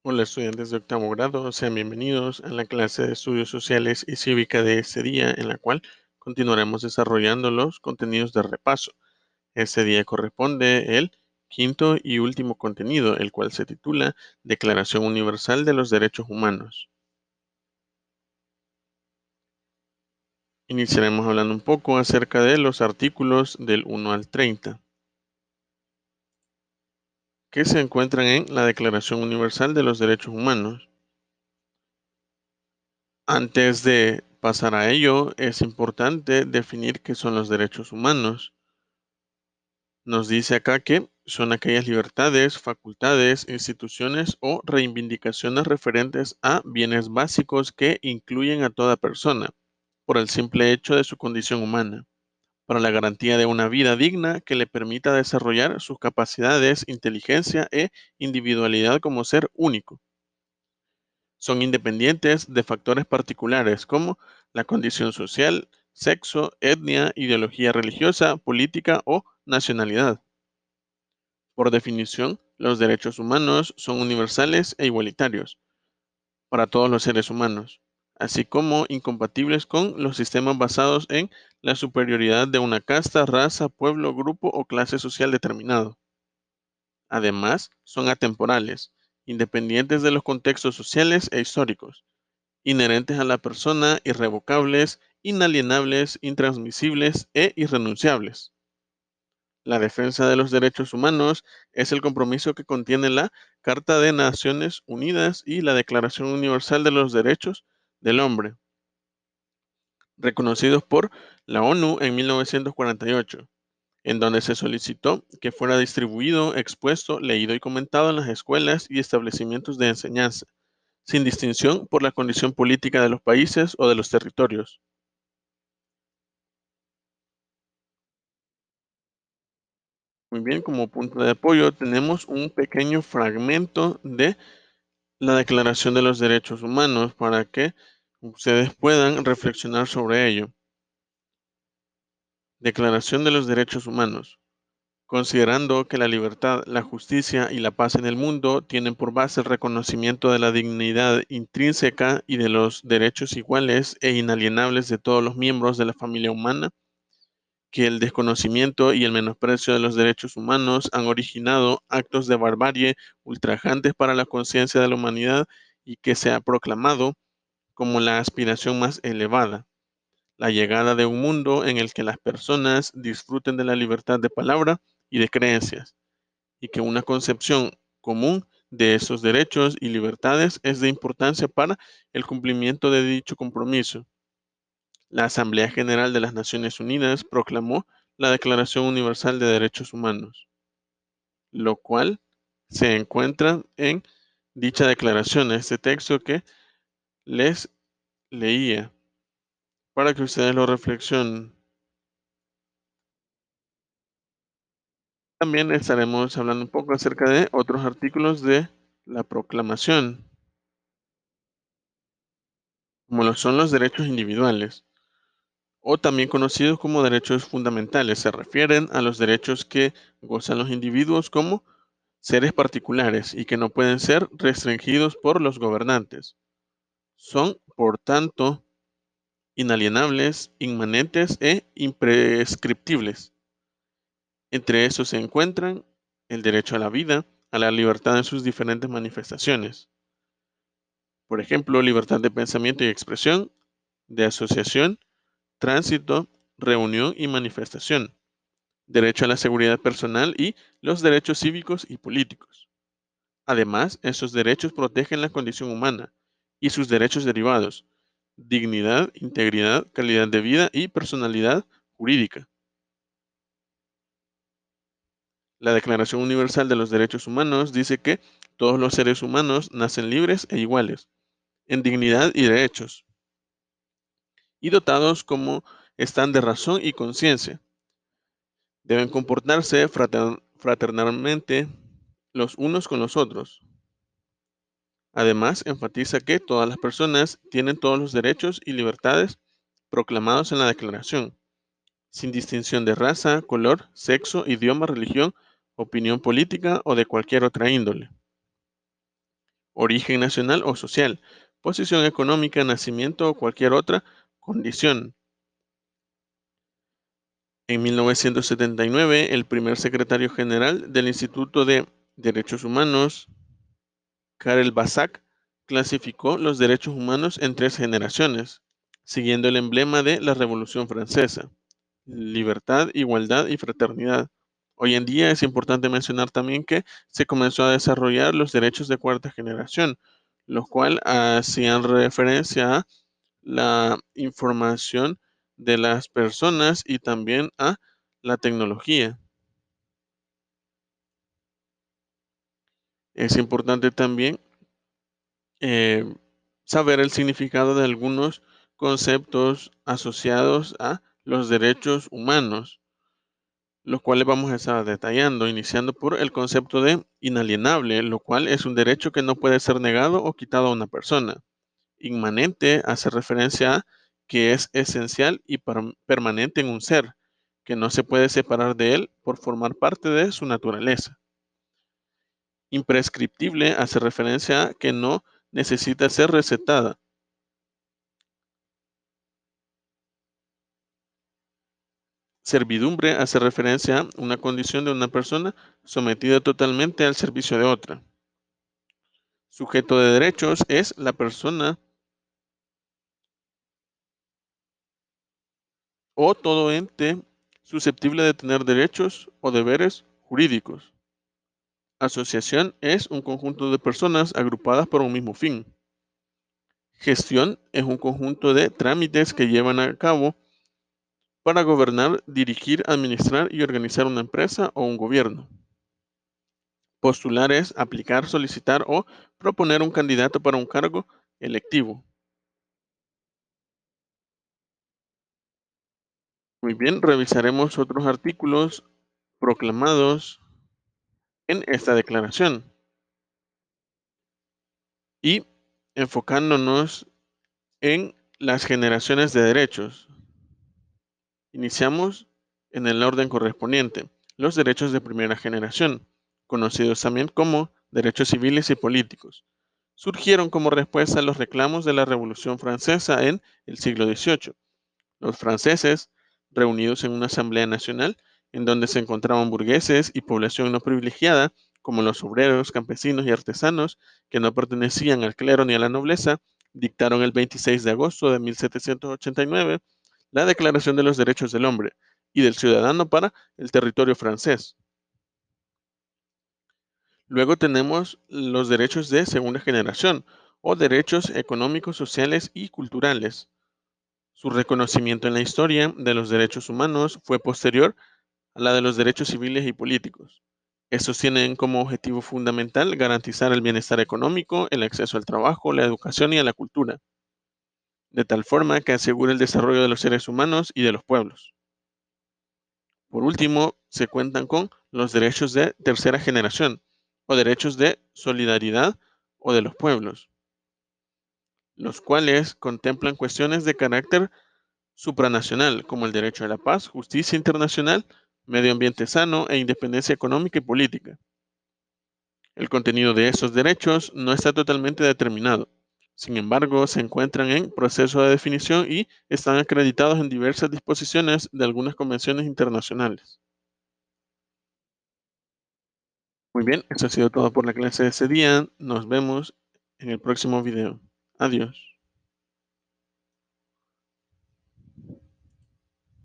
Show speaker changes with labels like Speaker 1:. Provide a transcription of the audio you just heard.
Speaker 1: Hola estudiantes de octavo grado, sean bienvenidos a la clase de estudios sociales y cívica de este día en la cual continuaremos desarrollando los contenidos de repaso. Este día corresponde el quinto y último contenido, el cual se titula Declaración Universal de los Derechos Humanos. Iniciaremos hablando un poco acerca de los artículos del 1 al 30, que se encuentran en la Declaración Universal de los Derechos Humanos. Antes de pasar a ello, es importante definir qué son los derechos humanos. Nos dice acá que son aquellas libertades, facultades, instituciones o reivindicaciones referentes a bienes básicos que incluyen a toda persona, por el simple hecho de su condición humana, para la garantía de una vida digna que le permita desarrollar sus capacidades, inteligencia e individualidad como ser único. Son independientes de factores particulares como la condición social, sexo, etnia, ideología religiosa, política o nacionalidad. Por definición, los derechos humanos son universales e igualitarios para todos los seres humanos, así como incompatibles con los sistemas basados en la superioridad de una casta, raza, pueblo, grupo o clase social determinado. Además, son atemporales, independientes de los contextos sociales e históricos, inherentes a la persona, irrevocables, inalienables, intransmisibles e irrenunciables. La defensa de los derechos humanos es el compromiso que contiene la Carta de Naciones Unidas y la Declaración Universal de los Derechos del Hombre, reconocidos por la ONU en 1948, en donde se solicitó que fuera distribuido, expuesto, leído y comentado en las escuelas y establecimientos de enseñanza, sin distinción por la condición política de los países o de los territorios. Muy bien, como punto de apoyo tenemos un pequeño fragmento de la Declaración de los Derechos Humanos para que ustedes puedan reflexionar sobre ello. Declaración de los Derechos Humanos. Considerando que la libertad, la justicia y la paz en el mundo tienen por base el reconocimiento de la dignidad intrínseca y de los derechos iguales e inalienables de todos los miembros de la familia humana, que el desconocimiento y el menosprecio de los derechos humanos han originado actos de barbarie ultrajantes para la conciencia de la humanidad y que se ha proclamado como la aspiración más elevada, la llegada de un mundo en el que las personas disfruten de la libertad de palabra y de creencias, y que una concepción común de esos derechos y libertades es de importancia para el cumplimiento de dicho compromiso. La Asamblea General de las Naciones Unidas proclamó la Declaración Universal de Derechos Humanos, lo cual se encuentra en dicha declaración, este texto que les leía, para que ustedes lo reflexionen. También estaremos hablando un poco acerca de otros artículos de la proclamación, como lo son los derechos individuales, o también conocidos como derechos fundamentales. Se refieren a los derechos que gozan los individuos como seres particulares y que no pueden ser restringidos por los gobernantes. Son, por tanto, inalienables, inmanentes e imprescriptibles. Entre estos se encuentran el derecho a la vida, a la libertad en sus diferentes manifestaciones. Por ejemplo, libertad de pensamiento y expresión, de asociación, tránsito, reunión y manifestación, derecho a la seguridad personal y los derechos cívicos y políticos. Además, estos derechos protegen la condición humana y sus derechos derivados, dignidad, integridad, calidad de vida y personalidad jurídica. La Declaración Universal de los Derechos Humanos dice que todos los seres humanos nacen libres e iguales, en dignidad y derechos, y dotados como están de razón y conciencia. Deben comportarse fraternalmente los unos con los otros. Además, enfatiza que todas las personas tienen todos los derechos y libertades proclamados en la Declaración, sin distinción de raza, color, sexo, idioma, religión, opinión política o de cualquier otra índole. origen nacional o social, posición económica, nacimiento o cualquier otra condición. En 1979, el primer secretario general del Instituto de Derechos Humanos, Karel Basak, clasificó los derechos humanos en tres generaciones, siguiendo el emblema de la Revolución Francesa: libertad, igualdad y fraternidad. Hoy en día es importante mencionar también que se comenzó a desarrollar los derechos de cuarta generación, los cuales hacían referencia a la información de las personas y también a la tecnología. Es importante también eh, saber el significado de algunos conceptos asociados a los derechos humanos, los cuales vamos a estar detallando, iniciando por el concepto de inalienable, lo cual es un derecho que no puede ser negado o quitado a una persona. Inmanente hace referencia a que es esencial y permanente en un ser, que no se puede separar de él por formar parte de su naturaleza. Imprescriptible hace referencia a que no necesita ser recetada. Servidumbre hace referencia a una condición de una persona sometida totalmente al servicio de otra. Sujeto de derechos es la persona o todo ente susceptible de tener derechos o deberes jurídicos. Asociación es un conjunto de personas agrupadas por un mismo fin. Gestión es un conjunto de trámites que llevan a cabo para gobernar, dirigir, administrar y organizar una empresa o un gobierno. Postular es aplicar, solicitar o proponer un candidato para un cargo electivo. Muy bien, revisaremos otros artículos proclamados en esta declaración y enfocándonos en las generaciones de derechos. Iniciamos en el orden correspondiente. Los derechos de primera generación, conocidos también como derechos civiles y políticos, surgieron como respuesta a los reclamos de la Revolución Francesa en el siglo XVIII. Los franceses, reunidos en una asamblea nacional, en donde se encontraban burgueses y población no privilegiada, como los obreros, campesinos y artesanos, que no pertenecían al clero ni a la nobleza, dictaron el 26 de agosto de 1789 la Declaración de los Derechos del Hombre y del Ciudadano para el territorio francés. Luego tenemos los derechos de segunda generación o derechos económicos, sociales y culturales. Su reconocimiento en la historia de los derechos humanos fue posterior a la de los derechos civiles y políticos. Estos tienen como objetivo fundamental garantizar el bienestar económico, el acceso al trabajo, la educación y a la cultura, de tal forma que asegure el desarrollo de los seres humanos y de los pueblos. Por último, se cuentan con los derechos de tercera generación o derechos de solidaridad o de los pueblos, los cuales contemplan cuestiones de carácter supranacional, como el derecho a la paz, justicia internacional, medio ambiente sano e independencia económica y política. El contenido de esos derechos no está totalmente determinado. Sin embargo, se encuentran en proceso de definición y están acreditados en diversas disposiciones de algunas convenciones internacionales. Muy bien, eso ha sido todo por la clase de ese día. Nos vemos en el próximo video. Adiós.